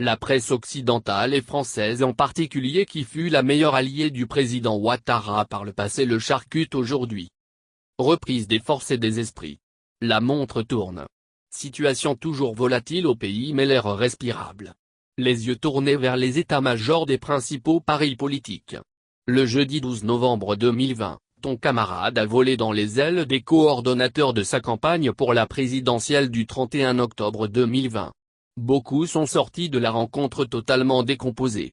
La presse occidentale et française en particulier qui fut la meilleure alliée du président Ouattara par le passé le charcute aujourd'hui. Reprise des forces et des esprits. La montre tourne. Situation toujours volatile au pays mais l'air respirable. Les yeux tournés vers les états-majors des principaux paris politiques. Le jeudi 12 novembre 2020, ton camarade a volé dans les ailes des coordonnateurs de sa campagne pour la présidentielle du 31 octobre 2020. Beaucoup sont sortis de la rencontre totalement décomposés.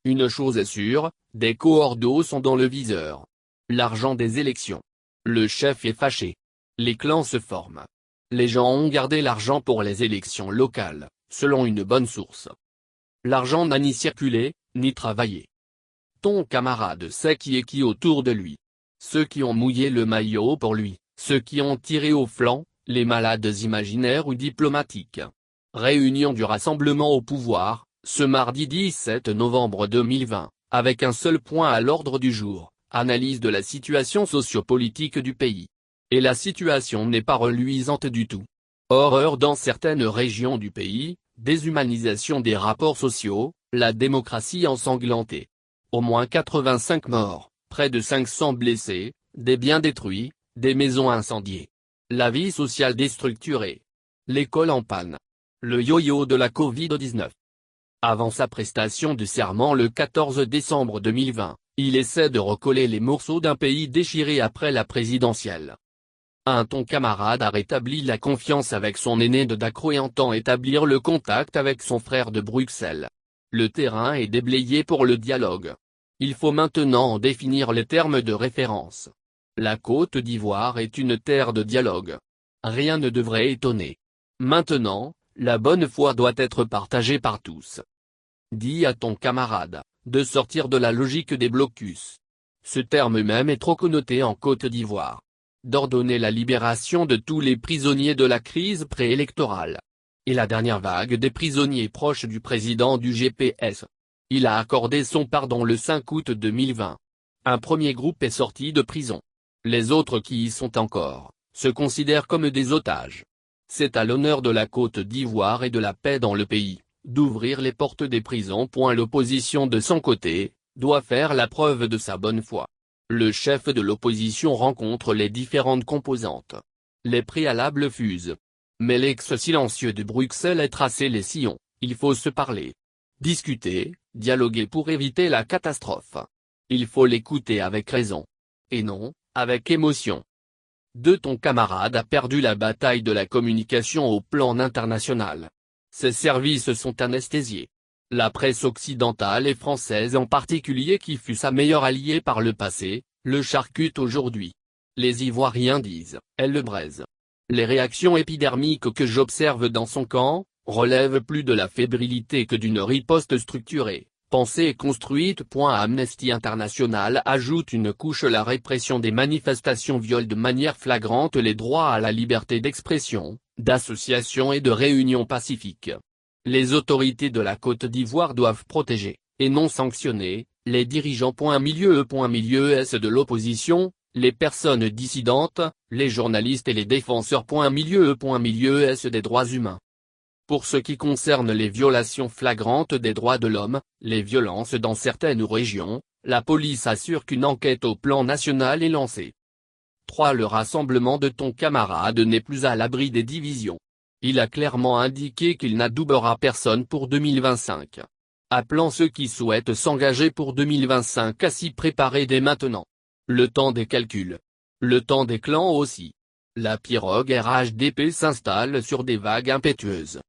Une chose est sûre, des coordos sont dans le viseur. L'argent des élections. Le chef est fâché. Les clans se forment. Les gens ont gardé l'argent pour les élections locales, selon une bonne source. L'argent n'a ni circulé, ni travaillé. Ton camarade sait qui est qui autour de lui. Ceux qui ont mouillé le maillot pour lui, ceux qui ont tiré au flanc, les malades imaginaires ou diplomatiques. Réunion du Rassemblement au pouvoir, ce mardi 17 novembre 2020, avec un seul point à l'ordre du jour, analyse de la situation sociopolitique du pays. Et la situation n'est pas reluisante du tout. Horreur dans certaines régions du pays, déshumanisation des rapports sociaux, la démocratie ensanglantée. Au moins 85 morts, près de 500 blessés, des biens détruits, des maisons incendiées. La vie sociale déstructurée. L'école en panne. Le yo-yo de la Covid-19. Avant sa prestation de serment le 14 décembre 2020, il essaie de recoller les morceaux d'un pays déchiré après la présidentielle. Ton camarade a rétabli la confiance avec son aîné de Dacro et entend établir le contact avec son frère de Bruxelles. Le terrain est déblayé pour le dialogue. Il faut maintenant en définir les termes de référence. La Côte d'Ivoire est une terre de dialogue. Rien ne devrait étonner. Maintenant, la bonne foi doit être partagée par tous. Dis à ton camarade, de sortir de la logique des blocus. Ce terme même est trop connoté en Côte d'Ivoire. D'ordonner la libération de tous les prisonniers de la crise préélectorale. Et la dernière vague des prisonniers proches du président du GPS. Il a accordé son pardon le 5 août 2020. Un premier groupe est sorti de prison. Les autres qui y sont encore, se considèrent comme des otages. C'est à l'honneur de la Côte d'Ivoire et de la paix dans le pays, d'ouvrir les portes des prisons. L'opposition de son côté, doit faire la preuve de sa bonne foi. Le chef de l'opposition rencontre les différentes composantes. Les préalables fusent. Mais l'ex-silencieux de Bruxelles a tracé les sillons, il faut se parler. Discuter, dialoguer pour éviter la catastrophe. Il faut l'écouter avec raison. Et non, avec émotion. Ton camarade a perdu la bataille de la communication au plan international. Ses services sont anesthésiés. La presse occidentale et française en particulier qui fut sa meilleure alliée par le passé, le charcute aujourd'hui. Les Ivoiriens disent, elle le braise. Les réactions épidermiques que j'observe dans son camp, relèvent plus de la fébrilité que d'une riposte structurée, pensée et construite. Amnesty International ajoute une couche: la répression des manifestations viole de manière flagrante les droits à la liberté d'expression, d'association et de réunion pacifique. Les autorités de la Côte d'Ivoire doivent protéger, et non sanctionner, les dirigeants. S de l'opposition, les personnes dissidentes, les journalistes et les défenseurs. S des droits humains. Pour ce qui concerne les violations flagrantes des droits de l'homme, les violences dans certaines régions, la police assure qu'une enquête au plan national est lancée. 3. Le rassemblement de ton camarade n'est plus à l'abri des divisions. Il a clairement indiqué qu'il n'adoubera personne pour 2025. Appelant ceux qui souhaitent s'engager pour 2025 à s'y préparer dès maintenant. Le temps des calculs. Le temps des clans aussi. La pirogue RHDP s'installe sur des vagues impétueuses.